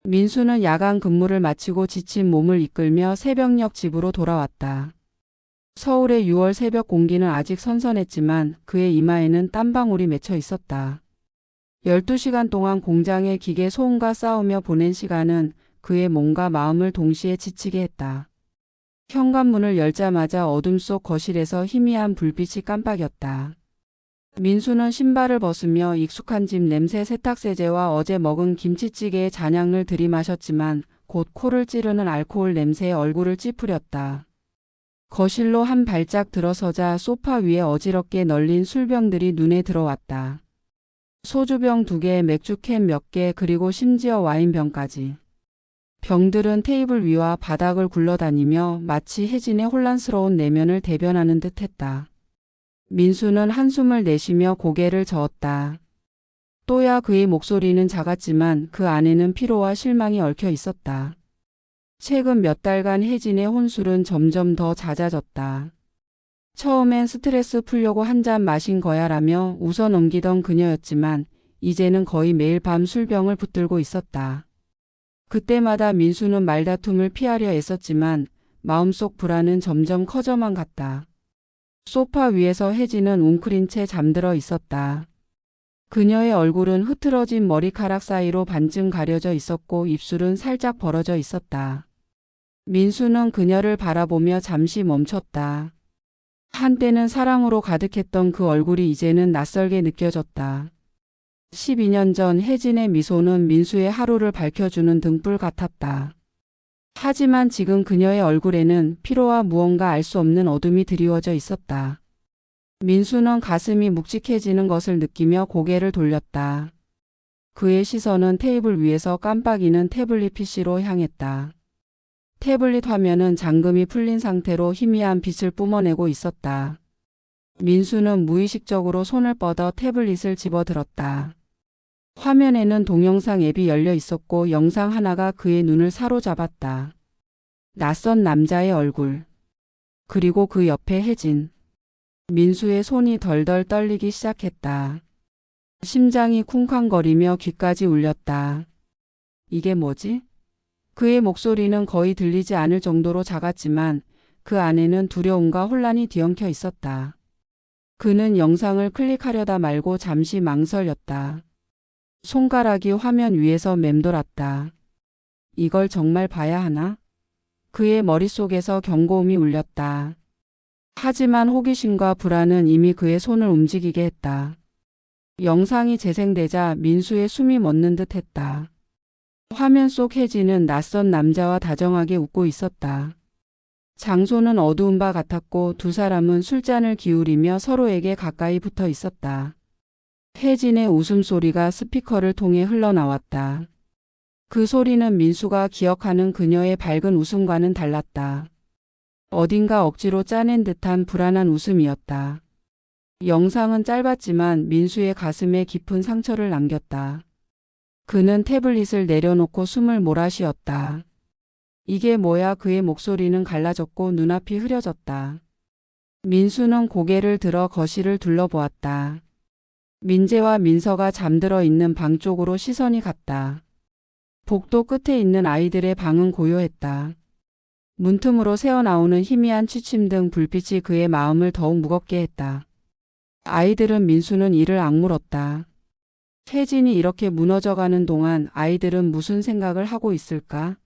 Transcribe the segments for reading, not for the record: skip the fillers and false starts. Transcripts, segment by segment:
민수는 야간 근무를 마치고 지친 몸을 이끌며 새벽녘 집으로 돌아왔다. 서울의 6월 새벽 공기는 아직 선선했지만 그의 이마에는 땀방울이 맺혀 있었다. 12시간 동안 공장의 기계 소음과 싸우며 보낸 시간은 그의 몸과 마음을 동시에 지치게 했다. 현관문을 열자마자 어둠 속 거실에서 희미한 불빛이 깜빡였다. 민수는 신발을 벗으며 익숙한 집 냄새 세탁세제와 어제 먹은 김치찌개의 잔향을 들이마셨지만 곧 코를 찌르는 알코올 냄새에 얼굴을 찌푸렸다. 거실로 한 발짝 들어서자 소파 위에 어지럽게 널린 술병들이 눈에 들어왔다. 소주병 2개, 맥주캔 몇 개, 그리고 심지어 와인병까지. 병들은 테이블 위와 바닥을 굴러다니며 마치 혜진의 혼란스러운 내면을 대변하는 듯했다. 민수는 한숨을 내쉬며 고개를 저었다. 또야 그의 목소리는 작았지만 그 안에는 피로와 실망이 얽혀 있었다. 최근 몇 달간 혜진의 혼술은 점점 더 잦아졌다. 처음엔 스트레스 풀려고 한 잔 마신 거야라며 웃어 넘기던 그녀였지만 이제는 거의 매일 밤 술병을 붙들고 있었다. 그때마다 민수는 말다툼을 피하려 애썼지만 마음속 불안은 점점 커져만 갔다. 소파 위에서 혜진은 웅크린 채 잠들어 있었다. 그녀의 얼굴은 흐트러진 머리카락 사이로 반쯤 가려져 있었고 입술은 살짝 벌어져 있었다. 민수는 그녀를 바라보며 잠시 멈췄다. 한때는 사랑으로 가득했던 그 얼굴이 이제는 낯설게 느껴졌다. 12년 전 혜진의 미소는 민수의 하루를 밝혀주는 등불 같았다. 하지만 지금 그녀의 얼굴에는 피로와 무언가 알 수 없는 어둠이 드리워져 있었다. 민수는 가슴이 묵직해지는 것을 느끼며 고개를 돌렸다. 그의 시선은 테이블 위에서 깜빡이는 태블릿 PC로 향했다. 태블릿 화면은 잠금이 풀린 상태로 희미한 빛을 뿜어내고 있었다. 민수는 무의식적으로 손을 뻗어 태블릿을 집어들었다. 화면에는 동영상 앱이 열려 있었고 영상 하나가 그의 눈을 사로잡았다. 낯선 남자의 얼굴. 그리고 그 옆에 혜진. 민수의 손이 덜덜 떨리기 시작했다. 심장이 쿵쾅거리며 귀까지 울렸다. 이게 뭐지? 그의 목소리는 거의 들리지 않을 정도로 작았지만 그 안에는 두려움과 혼란이 뒤엉켜 있었다. 그는 영상을 클릭하려다 말고 잠시 망설였다. 손가락이 화면 위에서 맴돌았다. 이걸 정말 봐야 하나? 그의 머릿속에서 경고음이 울렸다. 하지만 호기심과 불안은 이미 그의 손을 움직이게 했다. 영상이 재생되자 민수의 숨이 멎는 듯 했다. 화면 속 혜진은 낯선 남자와 다정하게 웃고 있었다. 장소는 어두운 바 같았고 두 사람은 술잔을 기울이며 서로에게 가까이 붙어 있었다. 혜진의 웃음소리가 스피커를 통해 흘러나왔다. 그 소리는 민수가 기억하는 그녀의 밝은 웃음과는 달랐다. 어딘가 억지로 짜낸 듯한 불안한 웃음이었다. 영상은 짧았지만 민수의 가슴에 깊은 상처를 남겼다. 그는 태블릿을 내려놓고 숨을 몰아쉬었다. 이게 뭐야? 그의 목소리는 갈라졌고 눈앞이 흐려졌다. 민수는 고개를 들어 거실을 둘러보았다. 민재와 민서가 잠들어 있는 방 쪽으로 시선이 갔다. 복도 끝에 있는 아이들의 방은 고요했다. 문틈으로 새어나오는 희미한 취침 등 불빛이 그의 마음을 더욱 무겁게 했다. 아이들은 민수는 이를 악물었다. 혜진이 이렇게 무너져가는 동안 아이들은 무슨 생각을 하고 있을까?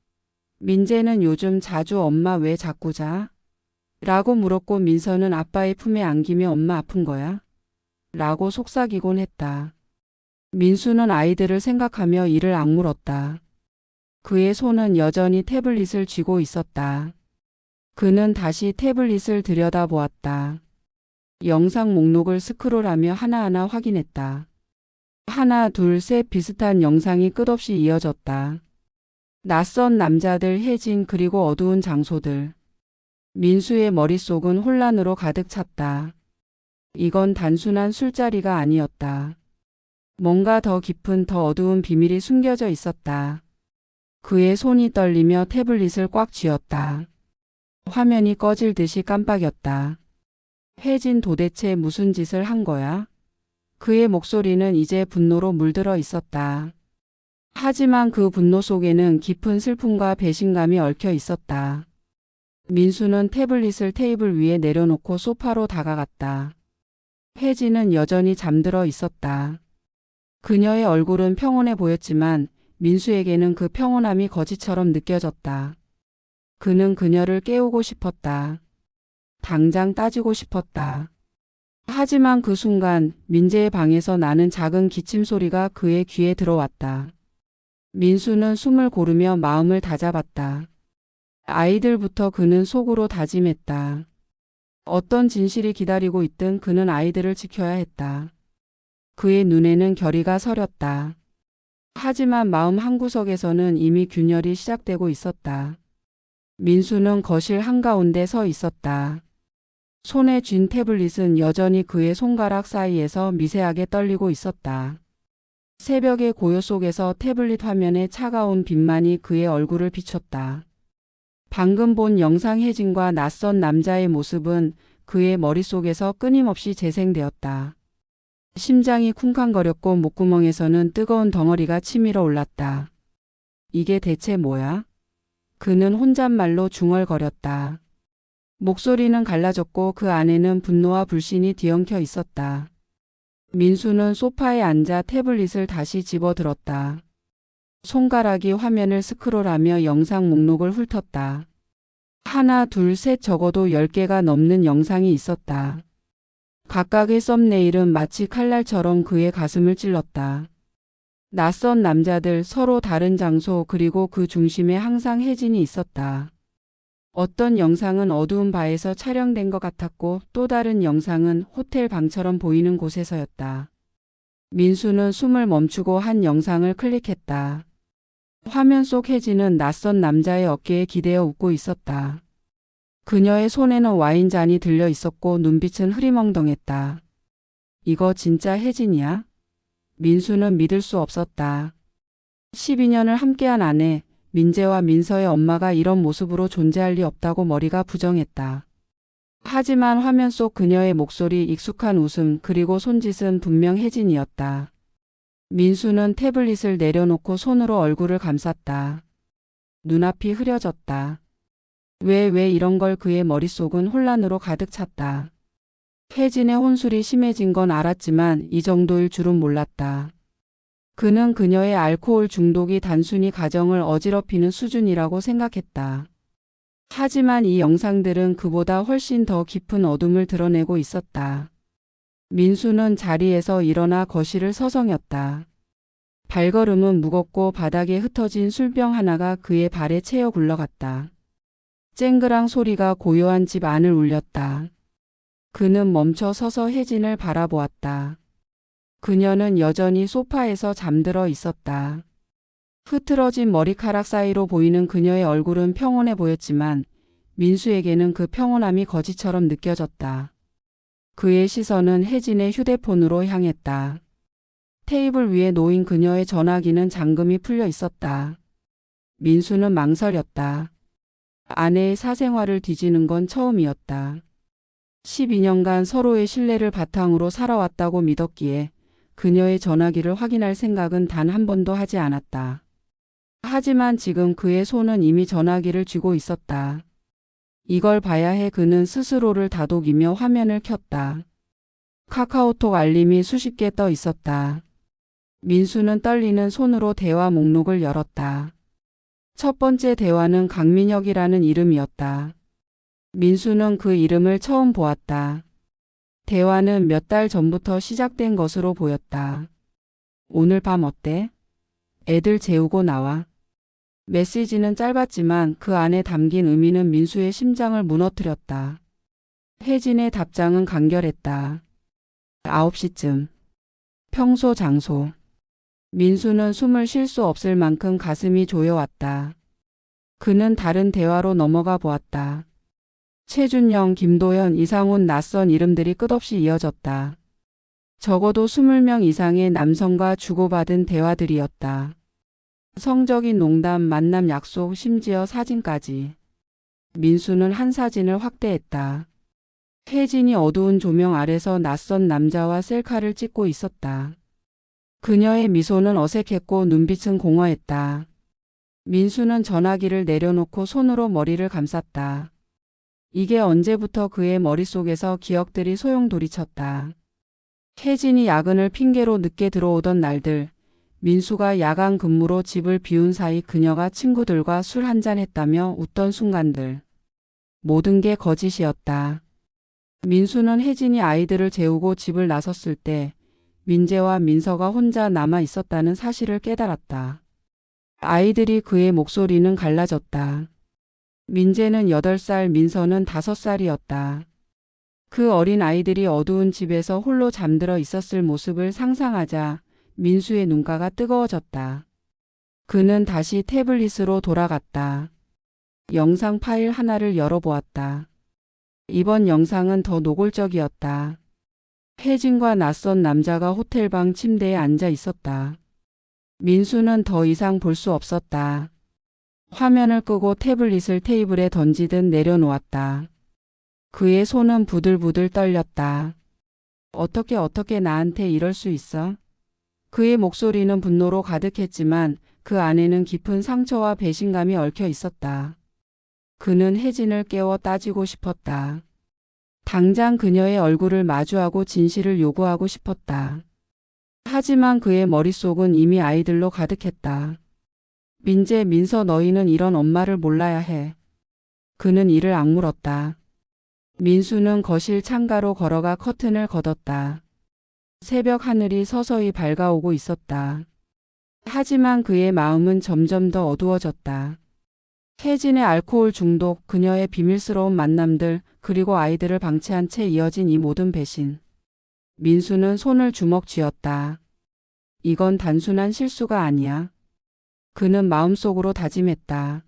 민재는 요즘 자주 엄마 왜 자꾸 자? 라고 물었고 민서는 아빠의 품에 안기며 엄마 아픈 거야? 라고 속삭이곤 했다. 민수는 아이들을 생각하며 이를 악물었다. 그의 손은 여전히 태블릿을 쥐고 있었다. 그는 다시 태블릿을 들여다보았다. 영상 목록을 스크롤하며 하나하나 확인했다. 하나, 둘, 셋 비슷한 영상이 끝없이 이어졌다. 낯선 남자들, 혜진, 그리고 어두운 장소들. 민수의 머릿속은 혼란으로 가득 찼다. 이건 단순한 술자리가 아니었다. 뭔가 더 깊은 더 어두운 비밀이 숨겨져 있었다. 그의 손이 떨리며 태블릿을 꽉 쥐었다. 화면이 꺼질 듯이 깜빡였다. 혜진 도대체 무슨 짓을 한 거야? 그의 목소리는 이제 분노로 물들어 있었다. 하지만 그 분노 속에는 깊은 슬픔과 배신감이 얽혀 있었다. 민수는 태블릿을 테이블 위에 내려놓고 소파로 다가갔다. 혜진은 여전히 잠들어 있었다. 그녀의 얼굴은 평온해 보였지만 민수에게는 그 평온함이 거짓처럼 느껴졌다. 그는 그녀를 깨우고 싶었다. 당장 따지고 싶었다. 하지만 그 순간 민재의 방에서 나는 작은 기침 소리가 그의 귀에 들어왔다. 민수는 숨을 고르며 마음을 다잡았다. 아이들부터 그는 속으로 다짐했다. 어떤 진실이 기다리고 있든 그는 아이들을 지켜야 했다. 그의 눈에는 결의가 서렸다. 하지만 마음 한구석에서는 이미 균열이 시작되고 있었다. 민수는 거실 한가운데 서 있었다. 손에 쥔 태블릿은 여전히 그의 손가락 사이에서 미세하게 떨리고 있었다. 새벽의 고요 속에서 태블릿 화면에 차가운 빛만이 그의 얼굴을 비췄다. 방금 본 영상 혜진과 낯선 남자의 모습은 그의 머릿속에서 끊임없이 재생되었다. 심장이 쿵쾅거렸고 목구멍에서는 뜨거운 덩어리가 치밀어 올랐다. 이게 대체 뭐야? 그는 혼잣말로 중얼거렸다. 목소리는 갈라졌고 그 안에는 분노와 불신이 뒤엉켜 있었다. 민수는 소파에 앉아 태블릿을 다시 집어들었다. 손가락이 화면을 스크롤하며 영상 목록을 훑었다. 하나, 둘, 셋 적어도 10개가 넘는 영상이 있었다. 각각의 썸네일은 마치 칼날처럼 그의 가슴을 찔렀다. 낯선 남자들, 서로 다른 장소, 그리고 그 중심에 항상 혜진이 있었다. 어떤 영상은 어두운 바에서 촬영된 것 같았고 또 다른 영상은 호텔 방처럼 보이는 곳에서였다. 민수는 숨을 멈추고 한 영상을 클릭했다. 화면 속 혜진은 낯선 남자의 어깨에 기대어 웃고 있었다. 그녀의 손에는 와인잔이 들려 있었고 눈빛은 흐리멍덩했다. 이거 진짜 혜진이야? 민수는 믿을 수 없었다. 12년을 함께한 아내, 민재와 민서의 엄마가 이런 모습으로 존재할 리 없다고 머리가 부정했다. 하지만 화면 속 그녀의 목소리, 익숙한 웃음, 그리고 손짓은 분명 혜진이었다. 민수는 태블릿을 내려놓고 손으로 얼굴을 감쌌다. 눈앞이 흐려졌다. 왜 이런 걸 그의 머릿속은 혼란으로 가득 찼다. 혜진의 혼술이 심해진 건 알았지만 이 정도일 줄은 몰랐다. 그는 그녀의 알코올 중독이 단순히 가정을 어지럽히는 수준이라고 생각했다. 하지만 이 영상들은 그보다 훨씬 더 깊은 어둠을 드러내고 있었다. 민수는 자리에서 일어나 거실을 서성였다. 발걸음은 무겁고 바닥에 흩어진 술병 하나가 그의 발에 채어 굴러갔다. 쨍그랑 소리가 고요한 집 안을 울렸다. 그는 멈춰 서서 혜진을 바라보았다. 그녀는 여전히 소파에서 잠들어 있었다. 흐트러진 머리카락 사이로 보이는 그녀의 얼굴은 평온해 보였지만 민수에게는 그 평온함이 거짓처럼 느껴졌다. 그의 시선은 혜진의 휴대폰으로 향했다. 테이블 위에 놓인 그녀의 전화기는 잠금이 풀려 있었다. 민수는 망설였다. 아내의 사생활을 뒤지는 건 처음이었다. 12년간 서로의 신뢰를 바탕으로 살아왔다고 믿었기에 그녀의 전화기를 확인할 생각은 단 한 번도 하지 않았다. 하지만 지금 그의 손은 이미 전화기를 쥐고 있었다. 이걸 봐야 해. 그는 스스로를 다독이며 화면을 켰다. 카카오톡 알림이 수십 개 떠 있었다. 민수는 떨리는 손으로 대화 목록을 열었다. 첫 번째 대화는 강민혁이라는 이름이었다. 민수는 그 이름을 처음 보았다. 대화는 몇 달 전부터 시작된 것으로 보였다. 오늘 밤 어때? 애들 재우고 나와. 메시지는 짧았지만 그 안에 담긴 의미는 민수의 심장을 무너뜨렸다. 혜진의 답장은 간결했다. 9시쯤. 평소 장소. 민수는 숨을 쉴 수 없을 만큼 가슴이 조여왔다. 그는 다른 대화로 넘어가 보았다. 최준영, 김도현, 이상훈 낯선 이름들이 끝없이 이어졌다. 적어도 20명 이상의 남성과 주고받은 대화들이었다. 성적인 농담, 만남 약속, 심지어 사진까지. 민수는 한 사진을 확대했다. 혜진이 어두운 조명 아래서 낯선 남자와 셀카를 찍고 있었다. 그녀의 미소는 어색했고 눈빛은 공허했다. 민수는 전화기를 내려놓고 손으로 머리를 감쌌다. 이게 언제부터 그의 머릿속에서 기억들이 소용돌이쳤다. 혜진이 야근을 핑계로 늦게 들어오던 날들, 민수가 야간 근무로 집을 비운 사이 그녀가 친구들과 술 한잔 했다며 웃던 순간들. 모든 게 거짓이었다. 민수는 혜진이 아이들을 재우고 집을 나섰을 때 민재와 민서가 혼자 남아 있었다는 사실을 깨달았다. 아이들이 그의 목소리는 갈라졌다. 민재는 8살, 민서는 5살이었다. 그 어린 아이들이 어두운 집에서 홀로 잠들어 있었을 모습을 상상하자 민수의 눈가가 뜨거워졌다. 그는 다시 태블릿으로 돌아갔다. 영상 파일 하나를 열어보았다. 이번 영상은 더 노골적이었다. 혜진과 낯선 남자가 호텔방 침대에 앉아 있었다. 민수는 더 이상 볼 수 없었다. 화면을 끄고 태블릿을 테이블에 던지듯 내려놓았다. 그의 손은 부들부들 떨렸다. 어떻게 나한테 이럴 수 있어? 그의 목소리는 분노로 가득했지만 그 안에는 깊은 상처와 배신감이 얽혀 있었다. 그는 혜진을 깨워 따지고 싶었다. 당장 그녀의 얼굴을 마주하고 진실을 요구하고 싶었다. 하지만 그의 머릿속은 이미 아이들로 가득했다. 민재, 민서, 너희는 이런 엄마를 몰라야 해. 그는 이를 악물었다. 민수는 거실 창가로 걸어가 커튼을 걷었다. 새벽 하늘이 서서히 밝아오고 있었다. 하지만 그의 마음은 점점 더 어두워졌다. 혜진의 알코올 중독, 그녀의 비밀스러운 만남들, 그리고 아이들을 방치한 채 이어진 이 모든 배신. 민수는 손을 주먹 쥐었다. 이건 단순한 실수가 아니야. 그는 마음속으로 다짐했다.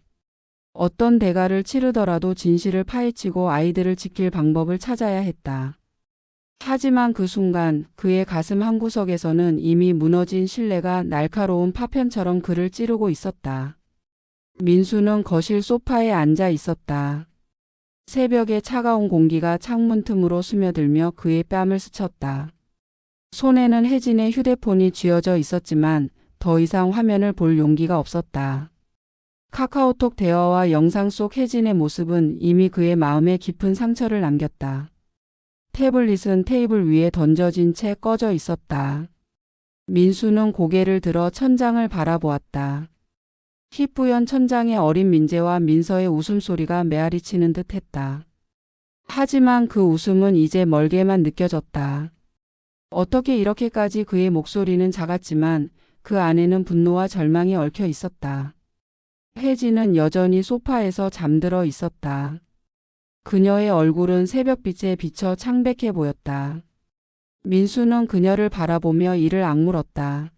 어떤 대가를 치르더라도 진실을 파헤치고 아이들을 지킬 방법을 찾아야 했다. 하지만 그 순간 그의 가슴 한구석에서는 이미 무너진 신뢰가 날카로운 파편처럼 그를 찌르고 있었다. 민수는 거실 소파에 앉아 있었다. 새벽의 차가운 공기가 창문 틈으로 스며들며 그의 뺨을 스쳤다. 손에는 혜진의 휴대폰이 쥐어져 있었지만 더 이상 화면을 볼 용기가 없었다. 카카오톡 대화와 영상 속 혜진의 모습은 이미 그의 마음에 깊은 상처를 남겼다. 태블릿은 테이블 위에 던져진 채 꺼져 있었다. 민수는 고개를 들어 천장을 바라보았다. 희뿌연 천장에 어린 민재와 민서의 웃음소리가 메아리치는 듯 했다. 하지만 그 웃음은 이제 멀게만 느껴졌다. 어떻게 이렇게까지 그의 목소리는 작았지만 그 안에는 분노와 절망이 얽혀 있었다. 혜진은 여전히 소파에서 잠들어 있었다. 그녀의 얼굴은 새벽빛에 비쳐 창백해 보였다. 민수는 그녀를 바라보며 이를 악물었다.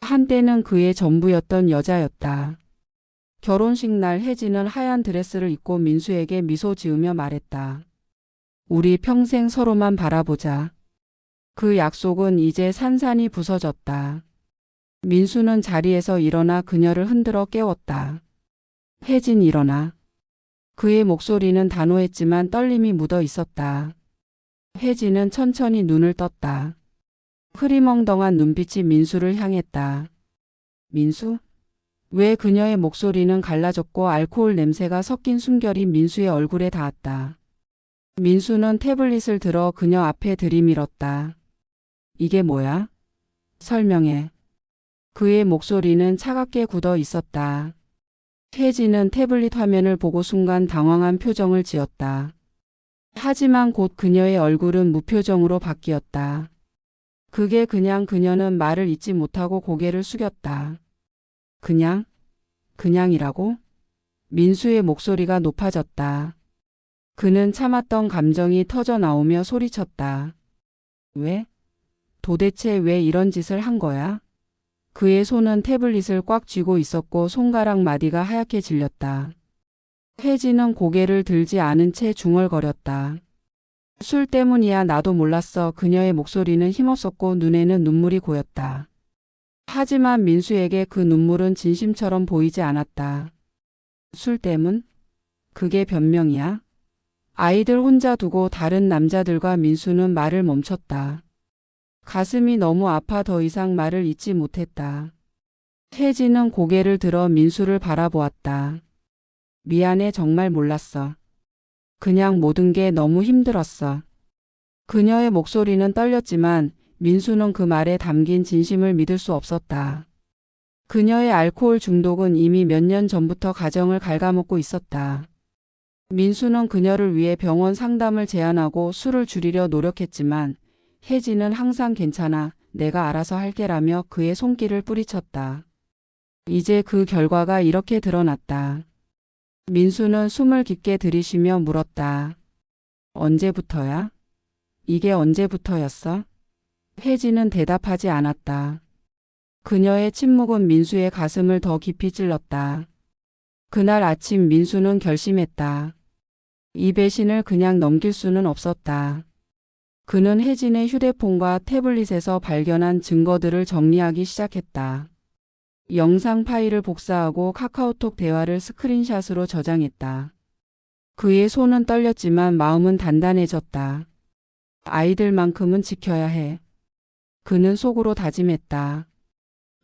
한때는 그의 전부였던 여자였다. 결혼식 날 혜진은 하얀 드레스를 입고 민수에게 미소 지으며 말했다. 우리 평생 서로만 바라보자. 그 약속은 이제 산산이 부서졌다. 민수는 자리에서 일어나 그녀를 흔들어 깨웠다. 혜진, 일어나. 그의 목소리는 단호했지만 떨림이 묻어 있었다. 혜진은 천천히 눈을 떴다. 흐리멍덩한 눈빛이 민수를 향했다. 민수? 왜? 그녀의 목소리는 갈라졌고 알코올 냄새가 섞인 숨결이 민수의 얼굴에 닿았다. 민수는 태블릿을 들어 그녀 앞에 들이밀었다. 이게 뭐야? 설명해. 그의 목소리는 차갑게 굳어 있었다. 혜진은 태블릿 화면을 보고 순간 당황한 표정을 지었다. 하지만 곧 그녀의 얼굴은 무표정으로 바뀌었다. 그게 그냥 그녀는 말을 잇지 못하고 고개를 숙였다. 그냥이라고? 민수의 목소리가 높아졌다. 그는 참았던 감정이 터져 나오며 소리쳤다. 왜? 도대체 왜 이런 짓을 한 거야? 그의 손은 태블릿을 꽉 쥐고 있었고 손가락 마디가 하얗게 질렸다. 혜진은 고개를 들지 않은 채 중얼거렸다. 술 때문이야. 나도 몰랐어. 그녀의 목소리는 힘없었고 눈에는 눈물이 고였다. 하지만 민수에게 그 눈물은 진심처럼 보이지 않았다. 술 때문? 그게 변명이야? 아이들 혼자 두고 다른 남자들과 민수는 말을 멈췄다. 가슴이 너무 아파 더 이상 말을 잇지 못했다. 혜진은 고개를 들어 민수를 바라보았다. 미안해, 정말 몰랐어. 그냥 모든 게 너무 힘들었어. 그녀의 목소리는 떨렸지만 민수는 그 말에 담긴 진심을 믿을 수 없었다. 그녀의 알코올 중독은 이미 몇 년 전부터 가정을 갉아먹고 있었다. 민수는 그녀를 위해 병원 상담을 제안하고 술을 줄이려 노력했지만 혜진은 항상 괜찮아, 내가 알아서 할게라며 그의 손길을 뿌리쳤다. 이제 그 결과가 이렇게 드러났다. 민수는 숨을 깊게 들이쉬며 물었다. 언제부터야? 이게 언제부터였어? 혜진은 대답하지 않았다. 그녀의 침묵은 민수의 가슴을 더 깊이 찔렀다. 그날 아침 민수는 결심했다. 이 배신을 그냥 넘길 수는 없었다. 그는 혜진의 휴대폰과 태블릿에서 발견한 증거들을 정리하기 시작했다. 영상 파일을 복사하고 카카오톡 대화를 스크린샷으로 저장했다. 그의 손은 떨렸지만 마음은 단단해졌다. 아이들만큼은 지켜야 해. 그는 속으로 다짐했다.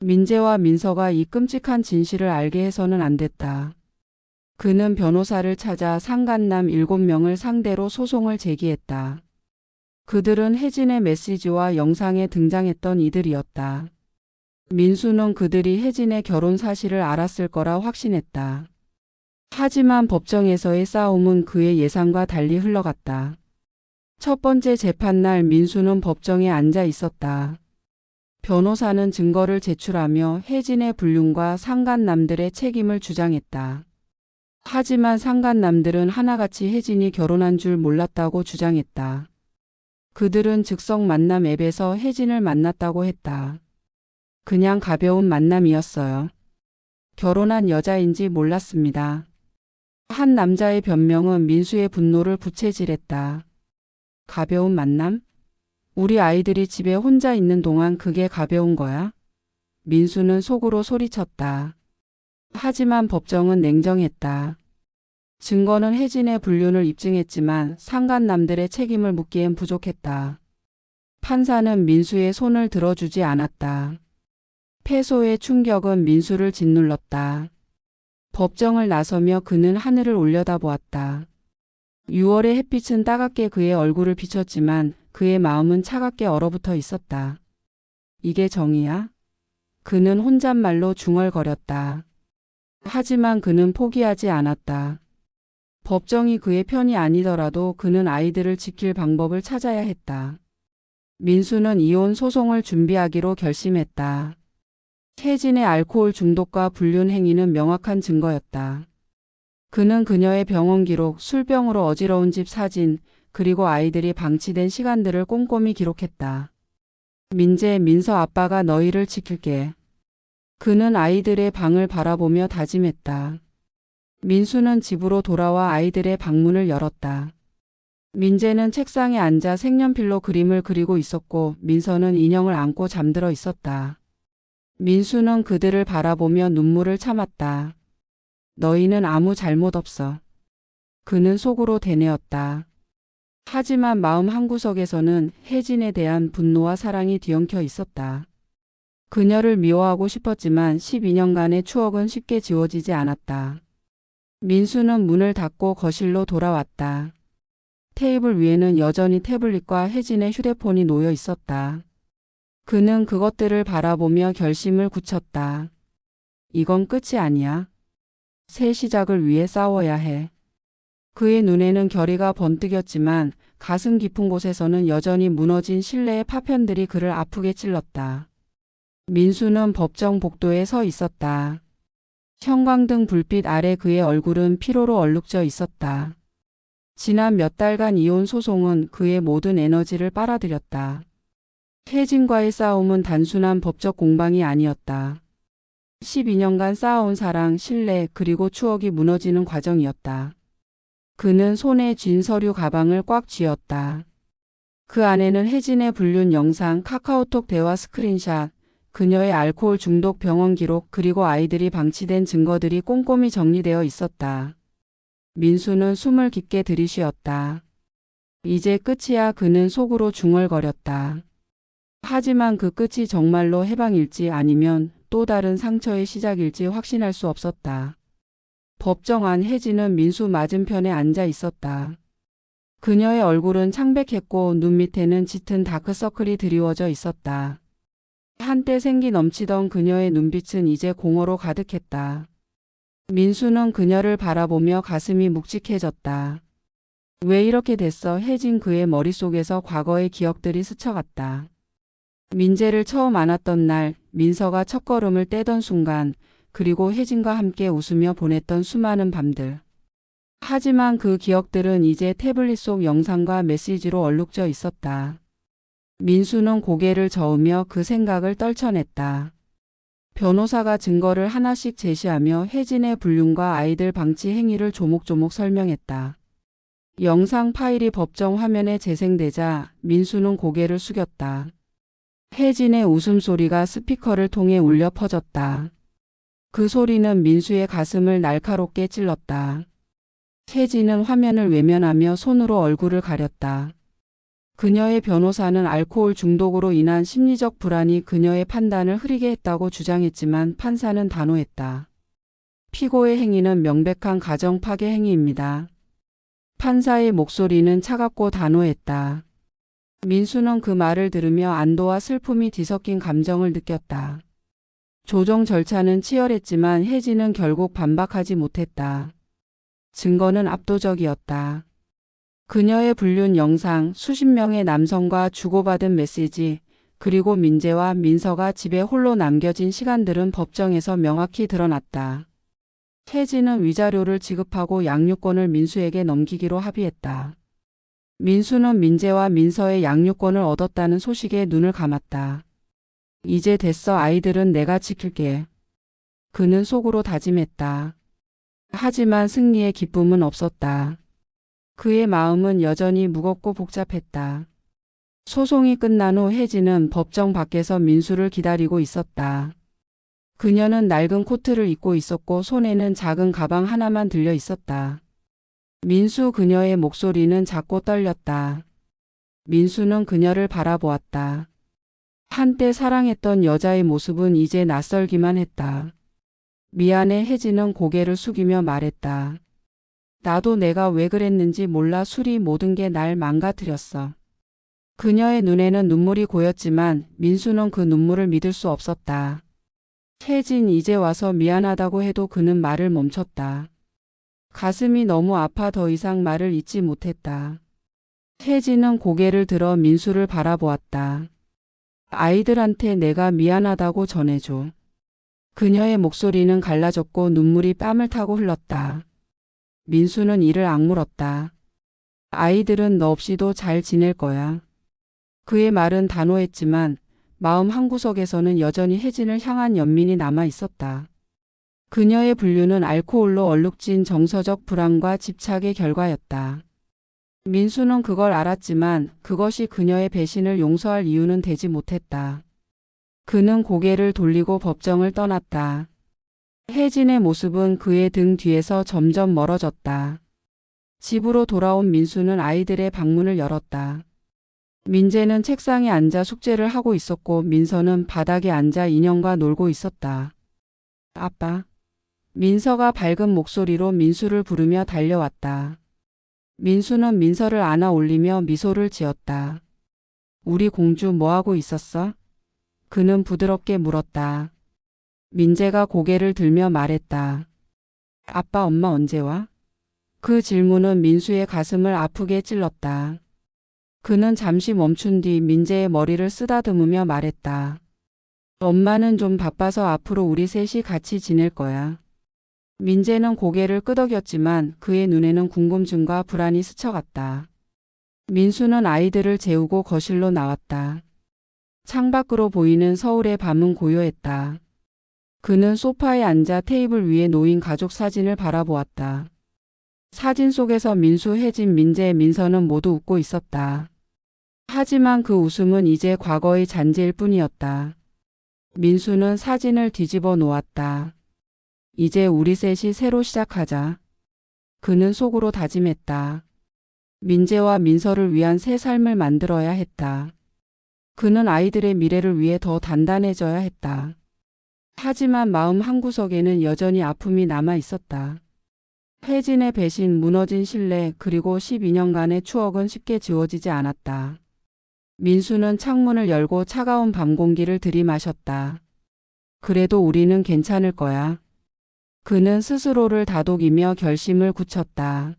민재와 민서가 이 끔찍한 진실을 알게 해서는 안 됐다. 그는 변호사를 찾아 상간남 7명을 상대로 소송을 제기했다. 그들은 혜진의 메시지와 영상에 등장했던 이들이었다. 민수는 그들이 혜진의 결혼 사실을 알았을 거라 확신했다. 하지만 법정에서의 싸움은 그의 예상과 달리 흘러갔다. 첫 번째 재판날 민수는 법정에 앉아 있었다. 변호사는 증거를 제출하며 혜진의 불륜과 상간남들의 책임을 주장했다. 하지만 상간남들은 하나같이 혜진이 결혼한 줄 몰랐다고 주장했다. 그들은 즉석 만남 앱에서 혜진을 만났다고 했다. 그냥 가벼운 만남이었어요. 결혼한 여자인지 몰랐습니다. 한 남자의 변명은 민수의 분노를 부채질했다. 가벼운 만남? 우리 아이들이 집에 혼자 있는 동안 그게 가벼운 거야? 민수는 속으로 소리쳤다. 하지만 법정은 냉정했다. 증거는 혜진의 불륜을 입증했지만 상간남들의 책임을 묻기엔 부족했다. 판사는 민수의 손을 들어주지 않았다. 패소의 충격은 민수를 짓눌렀다. 법정을 나서며 그는 하늘을 올려다보았다. 6월의 햇빛은 따갑게 그의 얼굴을 비췄지만 그의 마음은 차갑게 얼어붙어 있었다. 이게 정의야? 그는 혼잣말로 중얼거렸다. 하지만 그는 포기하지 않았다. 법정이 그의 편이 아니더라도 그는 아이들을 지킬 방법을 찾아야 했다. 민수는 이혼 소송을 준비하기로 결심했다. 혜진의 알코올 중독과 불륜 행위는 명확한 증거였다. 그는 그녀의 병원 기록, 술병으로 어지러운 집 사진, 그리고 아이들이 방치된 시간들을 꼼꼼히 기록했다. 민재, 민서 아빠가 너희를 지킬게. 그는 아이들의 방을 바라보며 다짐했다. 민수는 집으로 돌아와 아이들의 방문을 열었다. 민재는 책상에 앉아 색연필로 그림을 그리고 있었고 민서는 인형을 안고 잠들어 있었다. 민수는 그들을 바라보며 눈물을 참았다. 너희는 아무 잘못 없어. 그는 속으로 되뇌었다. 하지만 마음 한구석에서는 혜진에 대한 분노와 사랑이 뒤엉켜 있었다. 그녀를 미워하고 싶었지만 12년간의 추억은 쉽게 지워지지 않았다. 민수는 문을 닫고 거실로 돌아왔다. 테이블 위에는 여전히 태블릿과 혜진의 휴대폰이 놓여 있었다. 그는 그것들을 바라보며 결심을 굳혔다. 이건 끝이 아니야. 새 시작을 위해 싸워야 해. 그의 눈에는 결의가 번뜩였지만 가슴 깊은 곳에서는 여전히 무너진 신뢰의 파편들이 그를 아프게 찔렀다. 민수는 법정 복도에 서 있었다. 형광등 불빛 아래 그의 얼굴은 피로로 얼룩져 있었다. 지난 몇 달간 이혼 소송은 그의 모든 에너지를 빨아들였다. 혜진과의 싸움은 단순한 법적 공방이 아니었다. 12년간 쌓아온 사랑, 신뢰, 그리고 추억이 무너지는 과정이었다. 그는 손에 쥔 서류 가방을 꽉 쥐었다. 그 안에는 혜진의 불륜 영상, 카카오톡 대화 스크린샷, 그녀의 알코올 중독 병원 기록, 그리고 아이들이 방치된 증거들이 꼼꼼히 정리되어 있었다. 민수는 숨을 깊게 들이쉬었다. 이제 끝이야. 그는 속으로 중얼거렸다. 하지만 그 끝이 정말로 해방일지 아니면 또 다른 상처의 시작일지 확신할 수 없었다. 법정 안 혜진은 민수 맞은편에 앉아 있었다. 그녀의 얼굴은 창백했고 눈 밑에는 짙은 다크서클이 드리워져 있었다. 한때 생기 넘치던 그녀의 눈빛은 이제 공허로 가득했다. 민수는 그녀를 바라보며 가슴이 묵직해졌다. 왜 이렇게 됐어? 혜진 그의 머릿속에서 과거의 기억들이 스쳐갔다. 민재를 처음 안았던 날, 민서가 첫걸음을 떼던 순간, 그리고 혜진과 함께 웃으며 보냈던 수많은 밤들. 하지만 그 기억들은 이제 태블릿 속 영상과 메시지로 얼룩져 있었다. 민수는 고개를 저으며 그 생각을 떨쳐냈다. 변호사가 증거를 하나씩 제시하며 혜진의 불륜과 아이들 방치 행위를 조목조목 설명했다. 영상 파일이 법정 화면에 재생되자 민수는 고개를 숙였다. 혜진의 웃음소리가 스피커를 통해 울려 퍼졌다. 그 소리는 민수의 가슴을 날카롭게 찔렀다. 혜진은 화면을 외면하며 손으로 얼굴을 가렸다. 그녀의 변호사는 알코올 중독으로 인한 심리적 불안이 그녀의 판단을 흐리게 했다고 주장했지만 판사는 단호했다. 피고의 행위는 명백한 가정 파괴 행위입니다. 판사의 목소리는 차갑고 단호했다. 민수는 그 말을 들으며 안도와 슬픔이 뒤섞인 감정을 느꼈다. 조정 절차는 치열했지만 혜진은 결국 반박하지 못했다. 증거는 압도적이었다. 그녀의 불륜 영상, 수십 명의 남성과 주고받은 메시지, 그리고 민재와 민서가 집에 홀로 남겨진 시간들은 법정에서 명확히 드러났다. 혜진은 위자료를 지급하고 양육권을 민수에게 넘기기로 합의했다. 민수는 민재와 민서의 양육권을 얻었다는 소식에 눈을 감았다. 이제 됐어. 아이들은 내가 지킬게. 그는 속으로 다짐했다. 하지만 승리의 기쁨은 없었다. 그의 마음은 여전히 무겁고 복잡했다. 소송이 끝난 후 혜진은 법정 밖에서 민수를 기다리고 있었다. 그녀는 낡은 코트를 입고 있었고 손에는 작은 가방 하나만 들려 있었다. 민수, 그녀의 목소리는 작고 떨렸다. 민수는 그녀를 바라보았다. 한때 사랑했던 여자의 모습은 이제 낯설기만 했다. 미안해. 혜진은 고개를 숙이며 말했다. 나도 내가 왜 그랬는지 몰라. 술이 모든 게 날 망가뜨렸어. 그녀의 눈에는 눈물이 고였지만 민수는 그 눈물을 믿을 수 없었다. 혜진, 이제 와서 미안하다고 해도 그는 말을 멈췄다. 가슴이 너무 아파 더 이상 말을 잇지 못했다. 혜진은 고개를 들어 민수를 바라보았다. 아이들한테 내가 미안하다고 전해줘. 그녀의 목소리는 갈라졌고 눈물이 뺨을 타고 흘렀다. 민수는 이를 악물었다. 아이들은 너 없이도 잘 지낼 거야. 그의 말은 단호했지만 마음 한구석에서는 여전히 혜진을 향한 연민이 남아 있었다. 그녀의 불륜은 알코올로 얼룩진 정서적 불안과 집착의 결과였다. 민수는 그걸 알았지만 그것이 그녀의 배신을 용서할 이유는 되지 못했다. 그는 고개를 돌리고 법정을 떠났다. 혜진의 모습은 그의 등 뒤에서 점점 멀어졌다. 집으로 돌아온 민수는 아이들의 방문을 열었다. 민재는 책상에 앉아 숙제를 하고 있었고 민서는 바닥에 앉아 인형과 놀고 있었다. 아빠. 민서가 밝은 목소리로 민수를 부르며 달려왔다. 민수는 민서를 안아 올리며 미소를 지었다. 우리 공주 뭐하고 있었어? 그는 부드럽게 물었다. 민재가 고개를 들며 말했다. 아빠, 엄마 언제 와? 그 질문은 민수의 가슴을 아프게 찔렀다. 그는 잠시 멈춘 뒤 민재의 머리를 쓰다듬으며 말했다. 엄마는 좀 바빠서 앞으로 우리 셋이 같이 지낼 거야. 민재는 고개를 끄덕였지만 그의 눈에는 궁금증과 불안이 스쳐갔다. 민수는 아이들을 재우고 거실로 나왔다. 창밖으로 보이는 서울의 밤은 고요했다. 그는 소파에 앉아 테이블 위에 놓인 가족 사진을 바라보았다. 사진 속에서 민수, 혜진, 민재, 민서는 모두 웃고 있었다. 하지만 그 웃음은 이제 과거의 잔재일 뿐이었다. 민수는 사진을 뒤집어 놓았다. 이제 우리 셋이 새로 시작하자. 그는 속으로 다짐했다. 민재와 민서를 위한 새 삶을 만들어야 했다. 그는 아이들의 미래를 위해 더 단단해져야 했다. 하지만 마음 한구석에는 여전히 아픔이 남아 있었다. 혜진의 배신, 무너진 신뢰, 그리고 12년간의 추억은 쉽게 지워지지 않았다. 민수는 창문을 열고 차가운 밤 공기를 들이마셨다. 그래도 우리는 괜찮을 거야. 그는 스스로를 다독이며 결심을 굳혔다.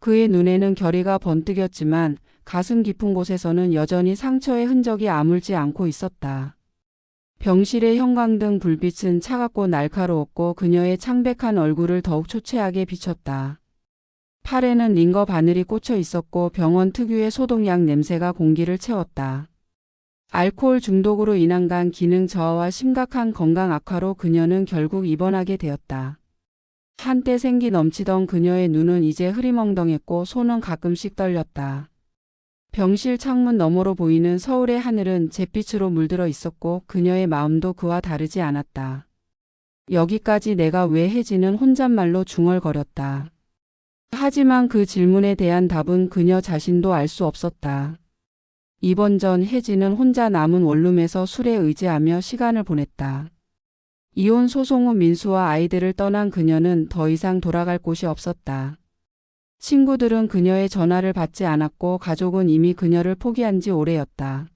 그의 눈에는 결의가 번뜩였지만 가슴 깊은 곳에서는 여전히 상처의 흔적이 아물지 않고 있었다. 병실의 형광등 불빛은 차갑고 날카로웠고 그녀의 창백한 얼굴을 더욱 초췌하게 비췄다. 팔에는 링거 바늘이 꽂혀 있었고 병원 특유의 소독약 냄새가 공기를 채웠다. 알코올 중독으로 인한 간 기능 저하와 심각한 건강 악화로 그녀는 결국 입원하게 되었다. 한때 생기 넘치던 그녀의 눈은 이제 흐리멍덩했고 손은 가끔씩 떨렸다. 병실 창문 너머로 보이는 서울의 하늘은 잿빛으로 물들어 있었고 그녀의 마음도 그와 다르지 않았다. 여기까지 내가 왜 혜진은 혼잣말로 중얼거렸다. 하지만 그 질문에 대한 답은 그녀 자신도 알 수 없었다. 입원 전 혜진은 혼자 남은 원룸에서 술에 의지하며 시간을 보냈다. 이혼 소송 후 민수와 아이들을 떠난 그녀는 더 이상 돌아갈 곳이 없었다. 친구들은 그녀의 전화를 받지 않았고 가족은 이미 그녀를 포기한 지 오래였다.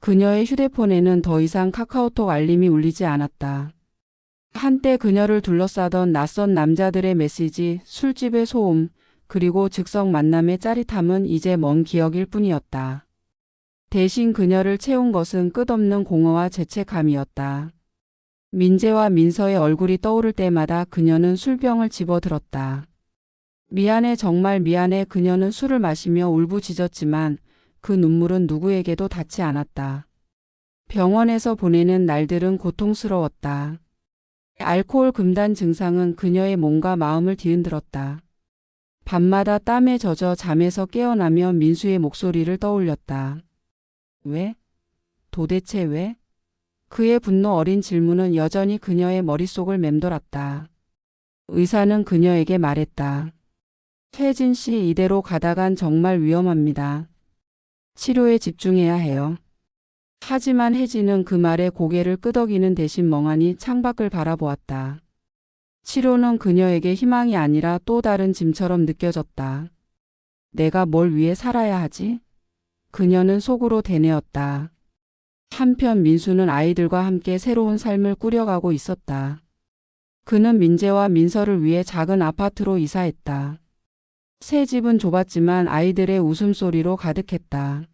그녀의 휴대폰에는 더 이상 카카오톡 알림이 울리지 않았다. 한때 그녀를 둘러싸던 낯선 남자들의 메시지, 술집의 소음, 그리고 즉석 만남의 짜릿함은 이제 먼 기억일 뿐이었다. 대신 그녀를 채운 것은 끝없는 공허와 죄책감이었다. 민재와 민서의 얼굴이 떠오를 때마다 그녀는 술병을 집어들었다. 미안해, 정말 미안해. 그녀는 술을 마시며 울부짖었지만 그 눈물은 누구에게도 닿지 않았다. 병원에서 보내는 날들은 고통스러웠다. 알코올 금단 증상은 그녀의 몸과 마음을 뒤흔들었다. 밤마다 땀에 젖어 잠에서 깨어나며 민수의 목소리를 떠올렸다. 왜? 도대체 왜? 그의 분노 어린 질문은 여전히 그녀의 머릿속을 맴돌았다. 의사는 그녀에게 말했다. 혜진 씨, 이대로 가다간 정말 위험합니다. 치료에 집중해야 해요. 하지만 혜진은 그 말에 고개를 끄덕이는 대신 멍하니 창밖을 바라보았다. 치료는 그녀에게 희망이 아니라 또 다른 짐처럼 느껴졌다. 내가 뭘 위해 살아야 하지? 그녀는 속으로 되뇌었다. 한편 민수는 아이들과 함께 새로운 삶을 꾸려가고 있었다. 그는 민재와 민서를 위해 작은 아파트로 이사했다. 새 집은 좁았지만 아이들의 웃음소리로 가득했다.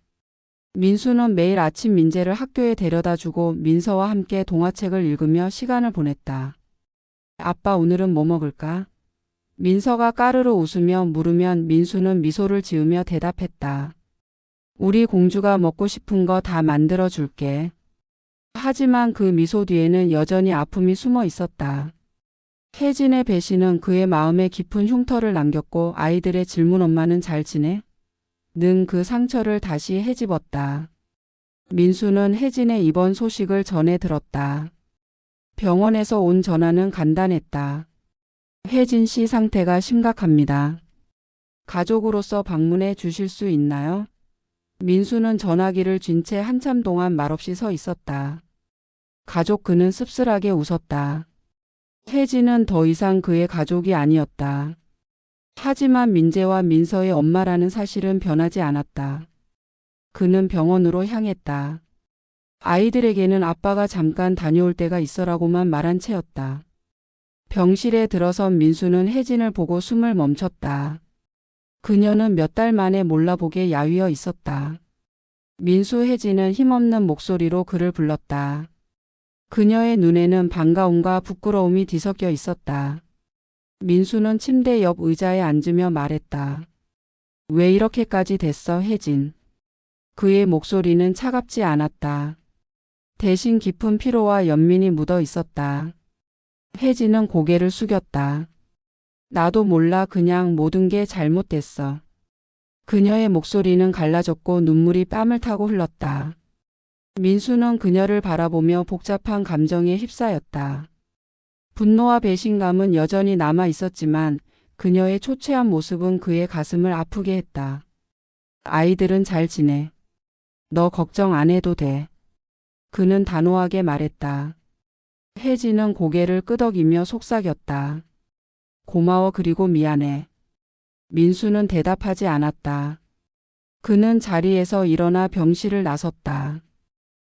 민수는 매일 아침 민재를 학교에 데려다주고 민서와 함께 동화책을 읽으며 시간을 보냈다. 아빠, 오늘은 뭐 먹을까? 민서가 까르르 웃으며 물으면 민수는 미소를 지으며 대답했다. 우리 공주가 먹고 싶은 거 다 만들어 줄게. 하지만 그 미소 뒤에는 여전히 아픔이 숨어 있었다. 혜진의 배신은 그의 마음에 깊은 흉터를 남겼고 아이들의 질문 엄마는 잘 지내? 는 그 상처를 다시 헤집었다. 민수는 혜진의 입원 소식을 전해 들었다. 병원에서 온 전화는 간단했다. 혜진 씨 상태가 심각합니다. 가족으로서 방문해 주실 수 있나요? 민수는 전화기를 쥔 채 한참 동안 말없이 서 있었다. 가족, 그는 씁쓸하게 웃었다. 혜진은 더 이상 그의 가족이 아니었다. 하지만 민재와 민서의 엄마라는 사실은 변하지 않았다. 그는 병원으로 향했다. 아이들에게는 아빠가 잠깐 다녀올 때가 있어라고만 말한 채였다. 병실에 들어선 민수는 혜진을 보고 숨을 멈췄다. 그녀는 몇 달 만에 몰라보게 야위어 있었다. 민수, 혜진은 힘없는 목소리로 그를 불렀다. 그녀의 눈에는 반가움과 부끄러움이 뒤섞여 있었다. 민수는 침대 옆 의자에 앉으며 말했다. 왜 이렇게까지 됐어, 혜진? 그의 목소리는 차갑지 않았다. 대신 깊은 피로와 연민이 묻어 있었다. 혜진은 고개를 숙였다. 나도 몰라, 그냥 모든 게 잘못됐어. 그녀의 목소리는 갈라졌고 눈물이 뺨을 타고 흘렀다. 민수는 그녀를 바라보며 복잡한 감정에 휩싸였다. 분노와 배신감은 여전히 남아 있었지만 그녀의 초췌한 모습은 그의 가슴을 아프게 했다. 아이들은 잘 지내. 너 걱정 안 해도 돼. 그는 단호하게 말했다. 혜진은 고개를 끄덕이며 속삭였다. 고마워 그리고 미안해. 민수는 대답하지 않았다. 그는 자리에서 일어나 병실을 나섰다.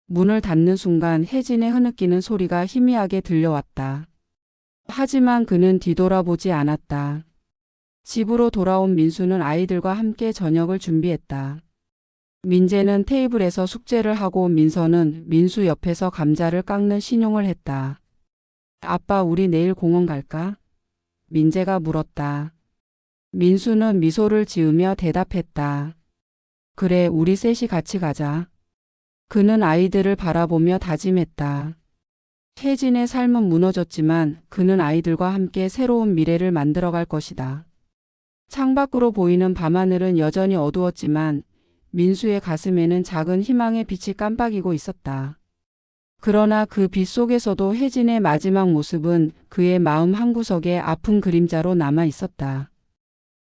문을 닫는 순간 혜진의 흐느끼는 소리가 희미하게 들려왔다. 하지만 그는 뒤돌아보지 않았다. 집으로 돌아온 민수는 아이들과 함께 저녁을 준비했다. 민재는 테이블에서 숙제를 하고 민서는 민수 옆에서 감자를 깎는 신용을 했다. 아빠 우리 내일 공원 갈까? 민재가 물었다. 민수는 미소를 지으며 대답했다. 그래 우리 셋이 같이 가자. 그는 아이들을 바라보며 다짐했다. 혜진의 삶은 무너졌지만 그는 아이들과 함께 새로운 미래를 만들어갈 것이다. 창밖으로 보이는 밤하늘은 여전히 어두웠지만 민수의 가슴에는 작은 희망의 빛이 깜빡이고 있었다. 그러나 그 빛 속에서도 혜진의 마지막 모습은 그의 마음 한구석에 아픈 그림자로 남아 있었다.